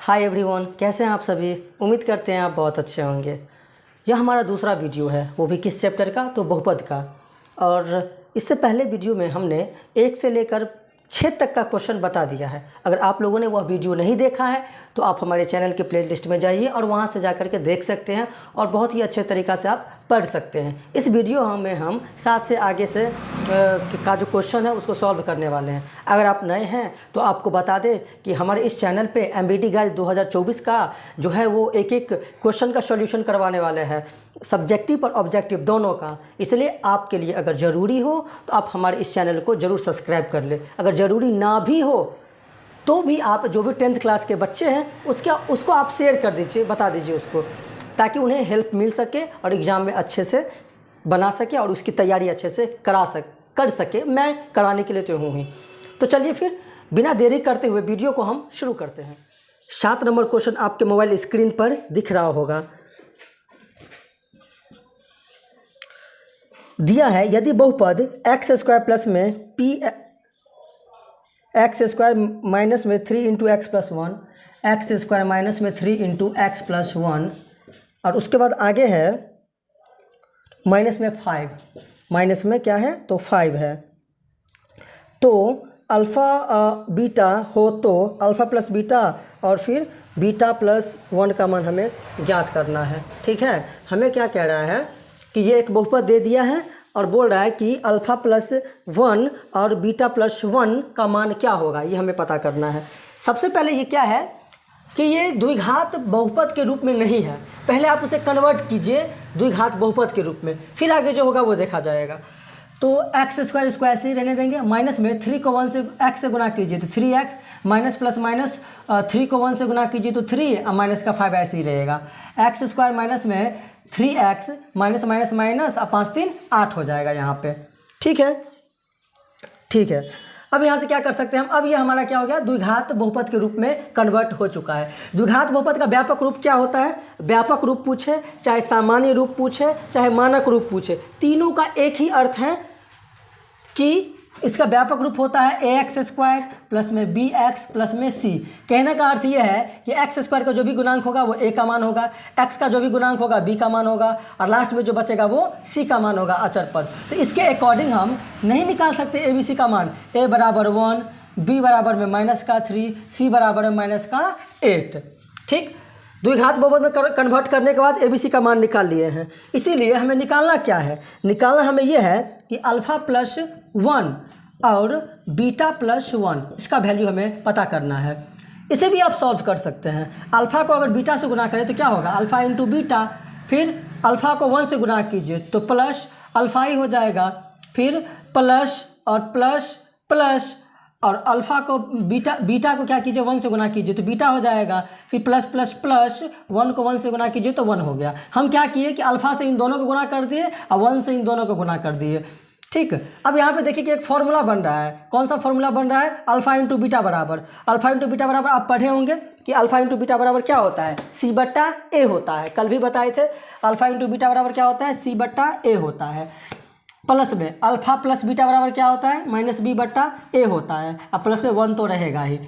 Hi everyone, कैसे हैं आप सभी। उम्मीद करते हैं आप बहुत अच्छे होंगे। यह हमारा दूसरा वीडियो है, वो भी किस चैप्टर का, तो बहुपद का। और इससे पहले वीडियो में हमने 1 से लेकर 6 तक का क्वेश्चन बता दिया है। अगर आप लोगों ने वह वीडियो नहीं देखा है तो आप हमारे चैनल के प्लेलिस्ट में जाइए और वहां से जाकर के देख सकते हैं और बहुत ही अच्छे तरीक़ा से आप पढ़ सकते हैं। इस वीडियो में हम 7 से आगे से का जो क्वेश्चन है उसको सॉल्व करने वाले हैं। अगर आप नए हैं तो आपको बता दें कि हमारे इस चैनल पे एमबीडी गाइड 2024 का जो है वो एक एक क्वेश्चन का सॉल्यूशन करवाने वाले हैं, सब्जेक्टिव और ऑब्जेक्टिव दोनों का। इसलिए आपके लिए अगर ज़रूरी हो तो आप हमारे इस चैनल को ज़रूर सब्सक्राइब कर ले। अगर ज़रूरी ना भी हो तो भी आप जो भी 10th क्लास के बच्चे हैं उसको आप शेयर कर दीजिए, बता दीजिए उसको, ताकि उन्हें हेल्प मिल सके और एग्ज़ाम में अच्छे से बना सके और उसकी तैयारी अच्छे से कर सके। मैं कराने के लिए तो हूँ ही। तो चलिए फिर बिना देरी करते हुए वीडियो को हम शुरू करते हैं। 7 नंबर क्वेश्चन आपके मोबाइल स्क्रीन पर दिख रहा होगा। दिया है यदि बहुपद x² प्लस में p x² माइनस में 3 into x plus 1, x² minus में 3 इंटू एक्स प्लस 1, और उसके बाद आगे है माइनस में 5, माइनस में क्या है तो 5 है। तो अल्फ़ा बीटा हो तो अल्फ़ा प्लस बीटा और फिर बीटा प्लस 1 का मान हमें ज्ञात करना है। ठीक है, हमें क्या कह रहा है कि ये एक बहुपद दे दिया है और बोल रहा है कि अल्फ़ा प्लस 1 और बीटा प्लस 1 का मान क्या होगा, ये हमें पता करना है। सबसे पहले ये क्या है कि ये द्विघात बहुपद के रूप में नहीं है। पहले आप उसे कन्वर्ट कीजिए द्विघात बहुपद के रूप में, फिर आगे जो होगा वो देखा जाएगा। तो x² इसको ऐसे ही रहने देंगे। माइनस में 3 को 1 से x से गुना कीजिए तो 3x, माइनस प्लस माइनस 3 को 1 से गुना कीजिए तो 3 और माइनस का 5 ऐसे ही रहेगा। x² माइनस में 3x माइनस माइनस माइनस और 5 3 8 हो जाएगा यहाँ पे। ठीक है, ठीक है। अब यहाँ से क्या कर सकते हैं हम, अब ये हमारा क्या हो गया, द्विघात बहुपद के रूप में कन्वर्ट हो चुका है। द्विघात बहुपद का व्यापक रूप क्या होता है, व्यापक रूप पूछे चाहे सामान्य रूप पूछे चाहे मानक रूप पूछे, तीनों का एक ही अर्थ है कि इसका व्यापक रूप होता है ax² प्लस में bx प्लस में c। कहने का अर्थ यह है कि x² का जो भी गुणांक होगा वो a का मान होगा, x का जो भी गुणांक होगा b का मान होगा और लास्ट में जो बचेगा वो c का मान होगा, अचर पद। तो इसके अकॉर्डिंग हम नहीं निकाल सकते abc का मान। a बराबर 1, b बराबर में -3, c बराबर में -8। ठीक, द्विघात बहुपद में कन्वर्ट करने के बाद एबीसी का मान निकाल लिए हैं। इसीलिए हमें निकालना क्या है, निकालना हमें यह है कि अल्फ़ा प्लस 1 और बीटा प्लस 1 इसका वैल्यू हमें पता करना है। इसे भी आप सॉल्व कर सकते हैं। अल्फ़ा को अगर बीटा से गुना करें तो क्या होगा, अल्फ़ा इंटू बीटा, फिर अल्फ़ा को 1 से गुना कीजिए तो प्लस अल्फ़ा ही हो जाएगा, फिर प्लस और प्लस प्लस, और अल्फ़ा को बीटा को क्या कीजिए 1 से गुना कीजिए तो बीटा हो जाएगा, फिर प्लस प्लस प्लस 1 को 1 से गुना कीजिए तो 1 हो गया। हम क्या किए कि अल्फ़ा से इन दोनों को गुना कर दिए और 1 से इन दोनों को गुना कर दिए। ठीक, अब यहाँ पे देखिए कि एक फॉर्मूला बन रहा है। कौन सा फॉर्मूला बन रहा है, अल्फ़ा इंटू बीटा बराबर, अल्फ़ा इंटू बीटा बराबर आप पढ़े होंगे कि अल्फ़ा इंटू बीटा बराबर क्या होता है, c/a होता है। कल भी बताए थे अल्फ़ा इंटू बीटा बराबर क्या होता है, c/a होता है। प्लस में अल्फ़ा प्लस बीटा बराबर क्या होता है, -b/a होता है। अब प्लस में 1 तो रहेगा ही,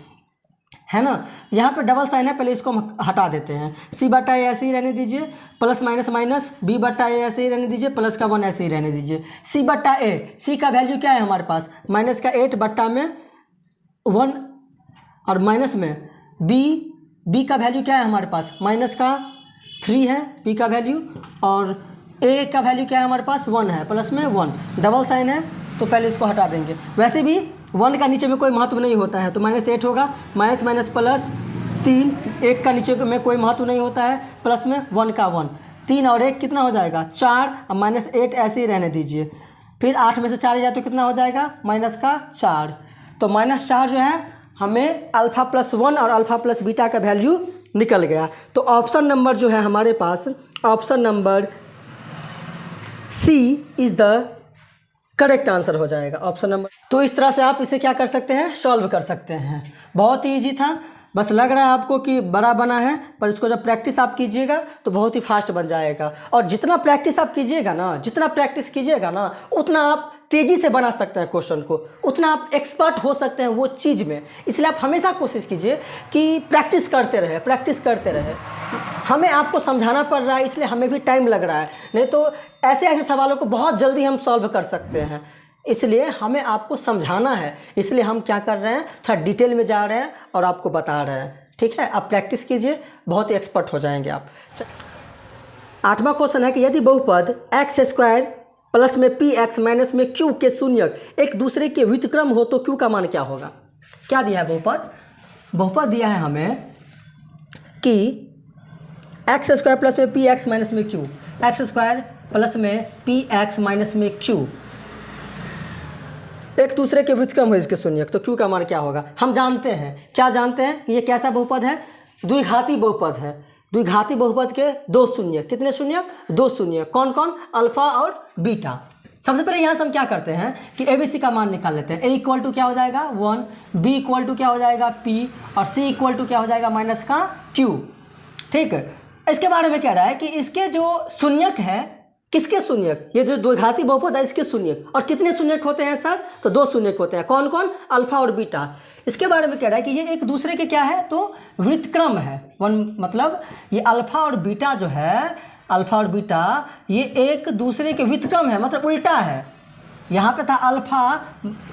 है ना। यहाँ पे डबल साइन है, पहले इसको हम हटा देते हैं। c/a ऐसे ही रहने दीजिए, प्लस माइनस माइनस b/a ऐसे ही रहने दीजिए, प्लस का 1 ऐसे ही रहने दीजिए। c/a, c का वैल्यू क्या है हमारे पास, माइनस का 8 बट्टा में 1 और माइनस में b का वैल्यू क्या है हमारे पास, माइनस का 3 है b का वैल्यू, और a का वैल्यू क्या है हमारे पास 1 है, प्लस में 1, डबल साइन है तो पहले इसको हटा देंगे। वैसे भी 1 का नीचे में कोई महत्व नहीं होता है तो -8 होगा, माइनस माइनस प्लस 3, 1 का नीचे में कोई महत्व नहीं होता है, प्लस में 1 का 1, 3 और 1 कितना हो जाएगा 4, और -8 ऐसे ही रहने दीजिए। फिर 8 में से 4 जाए तो कितना हो जाएगा, -4। तो -4 जो है हमें अल्फ़ा प्लस 1 और अल्फ़ा प्लस बीटा का वैल्यू निकल गया। तो ऑप्शन नंबर जो है हमारे पास, option number C is the correct answer हो जाएगा, ऑप्शन नंबर। तो इस तरह से आप इसे क्या कर सकते हैं, सॉल्व कर सकते हैं। बहुत ही ईजी था, बस लग रहा है आपको कि बड़ा बना है, पर इसको जब प्रैक्टिस आप कीजिएगा तो बहुत ही फास्ट बन जाएगा। और जितना प्रैक्टिस आप कीजिएगा ना, जितना प्रैक्टिस कीजिएगा ना, उतना आप तेज़ी से बना सकते हैं क्वेश्चन को, उतना आप एक्सपर्ट हो सकते हैं वो चीज़ में। इसलिए आप हमेशा कोशिश कीजिए कि प्रैक्टिस करते रहे, प्रैक्टिस करते रहे। हमें आपको समझाना पड़ रहा है इसलिए हमें भी टाइम लग रहा है, नहीं तो ऐसे ऐसे सवालों को बहुत जल्दी हम सॉल्व कर सकते हैं। इसलिए हमें आपको समझाना है, इसलिए हम क्या कर रहे हैं, थोड़ा डिटेल में जा रहे हैं और आपको बता रहे हैं। ठीक है, आप प्रैक्टिस कीजिए, बहुत ही एक्सपर्ट हो जाएंगे आप। 8वां क्वेश्चन है कि यदि बहुपद एक्स स्क्वायर प्लस में पी एक्स माइनस में क्यू के शून्यक एक दूसरे के व्युत्क्रम हो तो क्यू का मान क्या होगा। क्या दिया है बहुपद, बहुपद दिया है हमें कि एक्स स्क्वायर प्लस में पी एक्स माइनस में क्यू, एक्स स्क्वायर प्लस में पी एक्स माइनस में क्यू एक दूसरे के व्युत्क्रम हो इसके शून्यक, तो क्यू का मान क्या होगा। हम जानते हैं, क्या जानते हैं कि ये कैसा बहुपद है, द्विघाती बहुपद है। द्विघाती बहुपद के दो शून्यक, कितने शून्यक, दो शून्यक, कौन कौन, अल्फा और बीटा। सबसे पहले यहाँ से हम क्या करते हैं कि ABC का मान निकाल लेते हैं। A इक्वल टू क्या हो जाएगा 1, B इक्वल टू क्या हो जाएगा P और C इक्वल टू क्या हो जाएगा माइनस का Q। ठीक है, इसके बारे में कह रहा है कि इसके जो शून्यक है, किसके शून्यक, ये जो द्विघाती बहुपद है इसके शून्यक, और कितने शून्यक होते हैं सर, तो दो शून्यक होते हैं, कौन कौन, अल्फा और बीटा। इसके बारे में कह रहा है कि ये एक दूसरे के क्या है, तो व्युत्क्रम है। मतलब ये अल्फा और बीटा जो है, अल्फा और बीटा ये एक दूसरे के व्युत्क्रम है, मतलब उल्टा है। यहाँ पे था अल्फा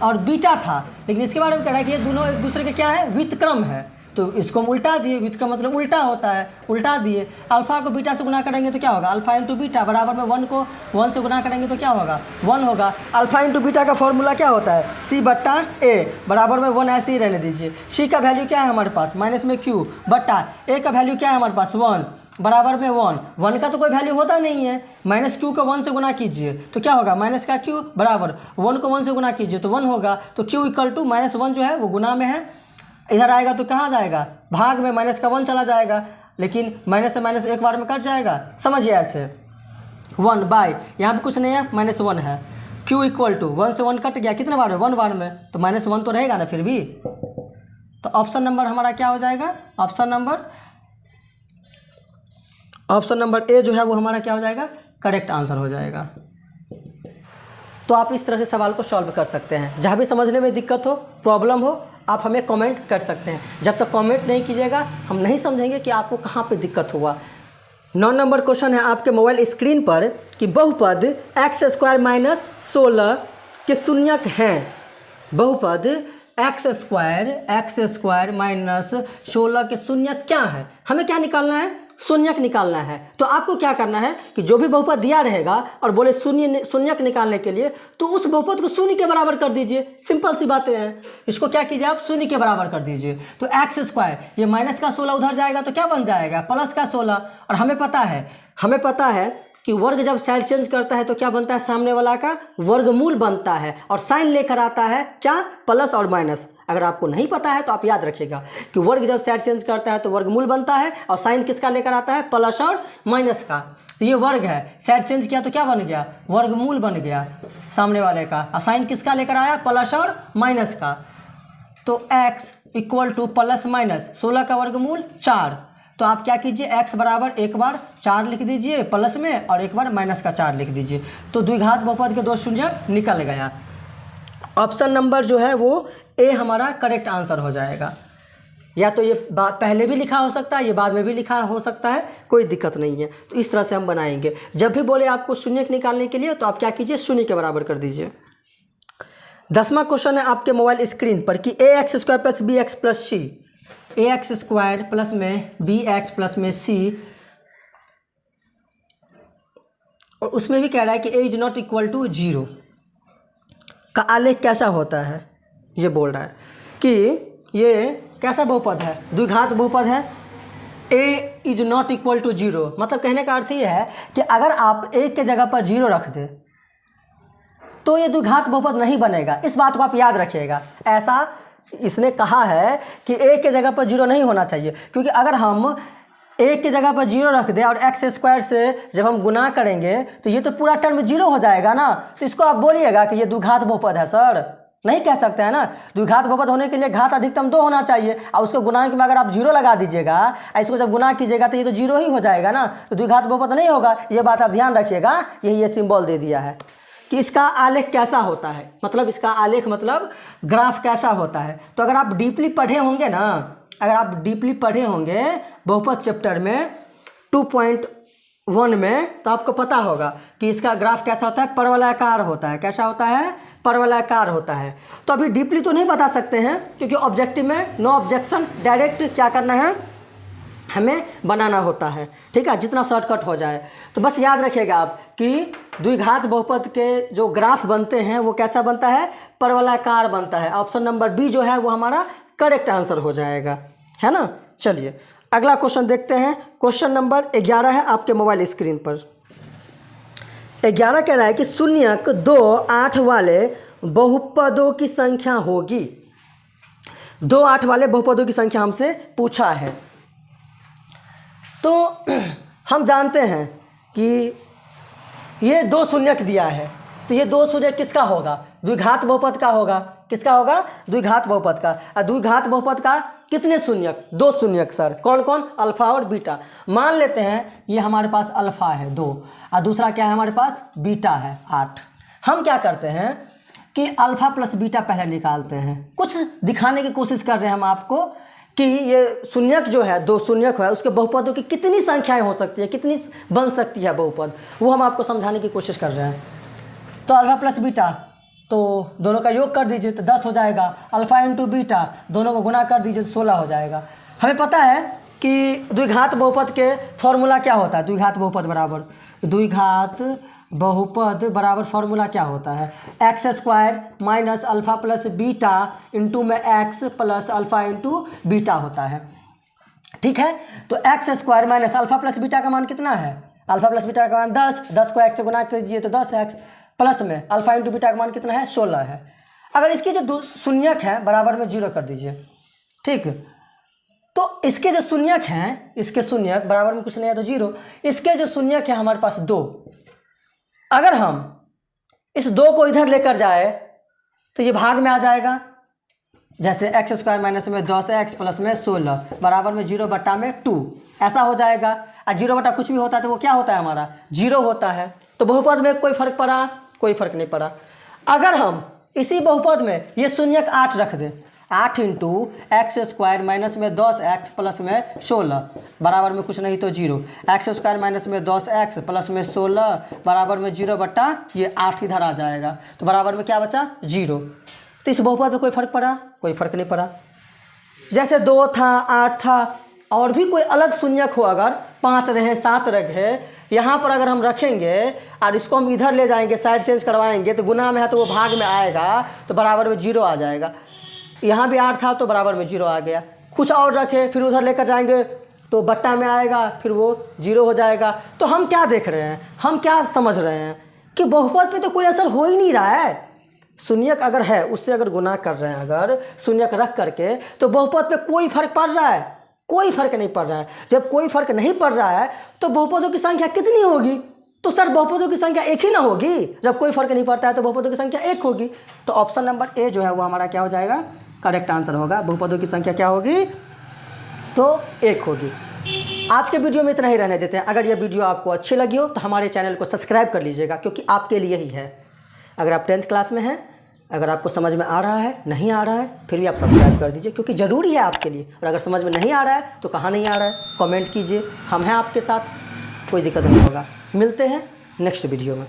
और बीटा था, लेकिन इसके बारे में कह रहा है कि ये दोनों एक दूसरे के क्या है, व्युत्क्रम है। तो इसको हम उल्टा दिए, व्युत्क्रम मतलब उल्टा होता है, उल्टा दिए। अल्फा को बीटा से गुना करेंगे तो क्या होगा, अल्फा इंटू बीटा बराबर में 1 को 1 से गुना करेंगे तो क्या होगा, 1 होगा। अल्फा इंटू बीटा का फॉर्मूला क्या होता है, C/A बराबर में 1 ऐसे ही रहने दीजिए। C का वैल्यू क्या है हमारे पास, माइनस में Q बट्टा A का वैल्यू क्या है हमारे पास 1 बराबर में 1 का तो कोई वैल्यू होता नहीं है, माइनस Q को 1 से गुना कीजिए तो क्या होगा, माइनस का Q बराबर 1 को 1 से गुना कीजिए तो 1 होगा। तो Q इक्वल टू -1 जो है वो गुना में है, इधर आएगा तो कहाँ जाएगा, भाग में माइनस का 1 चला जाएगा, लेकिन माइनस से माइनस एक बार में कट जाएगा, समझिए ऐसे 1 बाय यहाँ पे कुछ नहीं है, -1 है। Q इक्वल टू 1 से 1 कट गया, कितने बार में, 1 बार में, तो -1 तो रहेगा ना फिर भी। तो ऑप्शन नंबर हमारा क्या हो जाएगा, ऑप्शन नंबर ए जो है वो हमारा क्या हो जाएगा, करेक्ट आंसर हो जाएगा। तो आप इस तरह से सवाल को सॉल्व कर सकते हैं। जहाँ भी समझने में दिक्कत हो, प्रॉब्लम हो, आप हमें कमेंट कर सकते हैं। जब तक कमेंट नहीं कीजिएगा हम नहीं समझेंगे कि आपको कहाँ पे दिक्कत हुआ। 9 नंबर क्वेश्चन है आपके मोबाइल स्क्रीन पर कि बहुपद एक्स स्क्वायर माइनस 16 के शून्यक हैं। बहुपद एक्स स्क्वायर माइनस 16 के शून्यक क्या है, हमें क्या निकालना है, शून्यक निकालना है। तो आपको क्या करना है कि जो भी बहुपद दिया रहेगा और बोले शून्यक निकालने के लिए, तो उस बहुपद को शून्य के बराबर कर दीजिए। सिंपल सी बातें हैं, इसको क्या कीजिए आप, शून्य के बराबर कर दीजिए। तो एक्स स्क्वायर ये माइनस का 16 उधर जाएगा तो क्या बन जाएगा, प्लस का 16। और हमें पता है कि वर्ग जब साइड चेंज करता है तो क्या बनता है, सामने वाला का वर्गमूल बनता है, और साइन लेकर आता है क्या, प्लस और माइनस। अगर आपको नहीं पता है तो आप याद रखिएगा कि वर्ग जब साइड चेंज करता है तो वर्गमूल बनता है, और साइन किसका लेकर आता है, प्लस और माइनस का। तो ये वर्ग है, साइड चेंज किया तो क्या बन गया, वर्गमूल बन गया सामने वाले का, और साइन किसका लेकर आया, प्लस और माइनस का। तो x equal two plus minus 16 का वर्गमूल 4। तो आप क्या कीजिए, x बराबर एक बार 4 लिख दीजिए प्लस में और एक बार माइनस का 4 लिख दीजिए। तो द्विघात बहुपद के दो शून्यक निकल गया। ऑप्शन नंबर जो है वो ए हमारा करेक्ट आंसर हो जाएगा। या तो ये बात पहले भी लिखा हो सकता है, ये बाद में भी लिखा हो सकता है, कोई दिक्कत नहीं है। तो इस तरह से हम बनाएंगे। जब भी बोले आपको शून्यक निकालने के लिए तो आप क्या कीजिए, शून्य के बराबर कर दीजिए। 10वां क्वेश्चन है आपके मोबाइल स्क्रीन पर कि ax square plus B x plus C, ax square plus में बी एक्स प्लस में सी, और उसमें भी कह रहा है कि a is not equal to 0 का आलेख कैसा होता है। ये बोल रहा है कि ये कैसा बहुपद है, द्विघात बहुपद है। a is not equal to 0 मतलब कहने का अर्थ ये है कि अगर आप a के जगह पर 0 रख दें तो ये द्विघात बहुपद नहीं बनेगा। इस बात को आप याद रखिएगा। ऐसा इसने कहा है कि a के जगह पर 0 नहीं होना चाहिए, क्योंकि अगर हम a की जगह पर 0 रख दें और एक्स स्क्वायर से जब हम गुना करेंगे तो ये तो पूरा टर्म 0 हो जाएगा ना। तो इसको आप बोलिएगा कि ये द्विघात बहुपद है सर, नहीं कह सकते हैं ना। द्विघात बहुपद होने के लिए घात अधिकतम 2 होना चाहिए, और उसको गुणांक में अगर आप 0 लगा दीजिएगा, इसको जब गुना कीजिएगा तो ये तो 0 ही हो जाएगा ना। तो द्विघात बहुपद नहीं होगा, ये बात आप ध्यान रखिएगा। यही ये सिंबल दे दिया है। कि इसका आलेख कैसा होता है, मतलब इसका आलेख मतलब ग्राफ कैसा होता है। तो अगर आप डीपली पढ़े होंगे ना, अगर आप डीपली पढ़े होंगे बहुपद चैप्टर में 2.1 में, तो आपको पता होगा कि इसका ग्राफ कैसा होता है, परवलयाकार होता है। कैसा होता है? परवलयाकार होता है। तो अभी डीपली तो नहीं बता सकते हैं क्योंकि ऑब्जेक्टिव में नो ऑब्जेक्शन, डायरेक्ट क्या करना है, हमें बनाना होता है। ठीक है, जितना शॉर्टकट हो जाए। तो बस याद रखिएगा आप कि द्विघात बहुपद के जो ग्राफ बनते हैं वो कैसा बनता है, परवलयाकार बनता है। ऑप्शन नंबर बी जो है वो हमारा करेक्ट आंसर हो जाएगा, है ना। चलिए अगला क्वेश्चन देखते हैं। क्वेश्चन नंबर 11 है आपके मोबाइल स्क्रीन पर। 11 कह रहा है कि शून्यक 2 8 वाले बहुपदों की संख्या होगी। 2 8 वाले बहुपदों की संख्या हमसे पूछा है। तो हम जानते हैं कि ये 2 शून्यक दिया है, तो ये 2 शून्यक किसका होगा, द्विघात बहुपद का होगा। किसका होगा? द्विघात बहुपद का। और द्विघात बहुपद का कितने शून्यक? 2 शून्यक सर। कौन कौन? अल्फा और बीटा। मान लेते हैं ये हमारे पास अल्फा है 2 और दूसरा क्या है हमारे पास, बीटा है 8। हम क्या करते हैं कि अल्फा प्लस बीटा पहले निकालते हैं। कुछ दिखाने की कोशिश कर रहे हैं हम आपको कि ये शून्यक जो है, 2 शून्यक है, उसके बहुपदों की कितनी संख्याएं हो सकती है, कितनी बन सकती है बहुपद, वो हम आपको समझाने की कोशिश कर रहे हैं। तो अल्फा प्लस बीटा, तो दोनों का योग कर दीजिए तो 10 हो जाएगा। अल्फा इंटू बीटा, दोनों को गुना कर दीजिए तो 16 हो जाएगा। हमें पता है कि द्विघात बहुपद के फॉर्मूला क्या होता है। द्विघात बहुपद बराबर फॉर्मूला क्या होता है, x square minus alpha plus beta into में x plus alpha into beta होता है। ठीक है, तो x square minus alpha plus beta का मान कितना है, अल्फा प्लस बीटा का मान 10 को एक्स से गुना कीजिए तो 10x प्लस में अल्फा इंटू बीटा का मान कितना है, 16 है। अगर इसकी जो शून्यक है बराबर में 0 कर दीजिए। ठीक, तो इसके जो शून्यक हैं, इसके शून्यक बराबर में कुछ नहीं है तो 0। इसके जो शून्यक है हमारे पास 2, अगर हम इस 2 को इधर लेकर जाए तो ये भाग में आ जाएगा। जैसे एक्स स्क्वायर माइनस में 10x प्लस में 16 बराबर में 0 बट्टा में 2 ऐसा हो जाएगा। और 0 बट्टा कुछ भी होता है तो वो क्या होता है हमारा, 0 होता है। तो बहुपद में कोई फर्क पड़ा, कोई फर्क नहीं पड़ा। अगर हम इसी बहुपद में ये शून्यक 8 रख दें, 8 इंटू एक्स स्क्वायर माइनस में 10x प्लस में 16 बराबर में कुछ नहीं तो 0। एक्स स्क्वायर माइनस में 10x प्लस में 16 बराबर में 0 बट्टा ये 8 इधर आ जाएगा, तो बराबर में क्या बचा, 0। तो इस बहुपद में कोई फर्क पड़ा, कोई फर्क नहीं पड़ा। जैसे 2 था, 8 था, और भी कोई अलग शून्यक हो, अगर 5 रहे, 7 रहे, यहाँ पर अगर हम रखेंगे और इसको हम इधर ले जाएंगे, साइड चेंज करवाएंगे तो गुना में है तो वो भाग में आएगा तो बराबर में 0 आ जाएगा। यहाँ भी 8 था तो बराबर में 0 आ गया। कुछ और रखे फिर उधर लेकर जाएंगे तो बट्टा में आएगा, फिर वो 0 हो जाएगा। तो हम क्या देख रहे हैं, हम क्या समझ रहे हैं कि बहुपद पे तो कोई असर हो ही नहीं रहा है। शून्यक अगर है उससे अगर गुना कर रहे हैं, अगर शून्यक रख करके, तो बहुपद पे कोई फर्क पड़ रहा है, कोई फर्क नहीं पड़ रहा है। जब कोई फर्क नहीं पड़ रहा है तो बहुपदों की संख्या कितनी होगी, तो सर बहुपदों की संख्या 1 ही ना होगी। जब कोई फर्क नहीं पड़ता है तो बहुपदों की संख्या 1 होगी। तो ऑप्शन नंबर ए जो है वो हमारा क्या हो जाएगा, करेक्ट आंसर होगा। बहुपदों की संख्या क्या होगी, तो 1 होगी। आज के वीडियो में इतना ही रहने देते हैं। अगर ये वीडियो आपको अच्छी लगी हो तो हमारे चैनल को सब्सक्राइब कर लीजिएगा, क्योंकि आपके लिए ही है। अगर आप 10th क्लास में हैं, अगर आपको समझ में आ रहा है, नहीं आ रहा है, फिर भी आप सब्सक्राइब कर दीजिए, क्योंकि ज़रूरी है आपके लिए। और अगर समझ में नहीं आ रहा है तो कहाँ नहीं आ रहा है, कमेंट कीजिए, हम हैं आपके साथ, कोई दिक्कत नहीं होगा। मिलते हैं नेक्स्ट वीडियो में।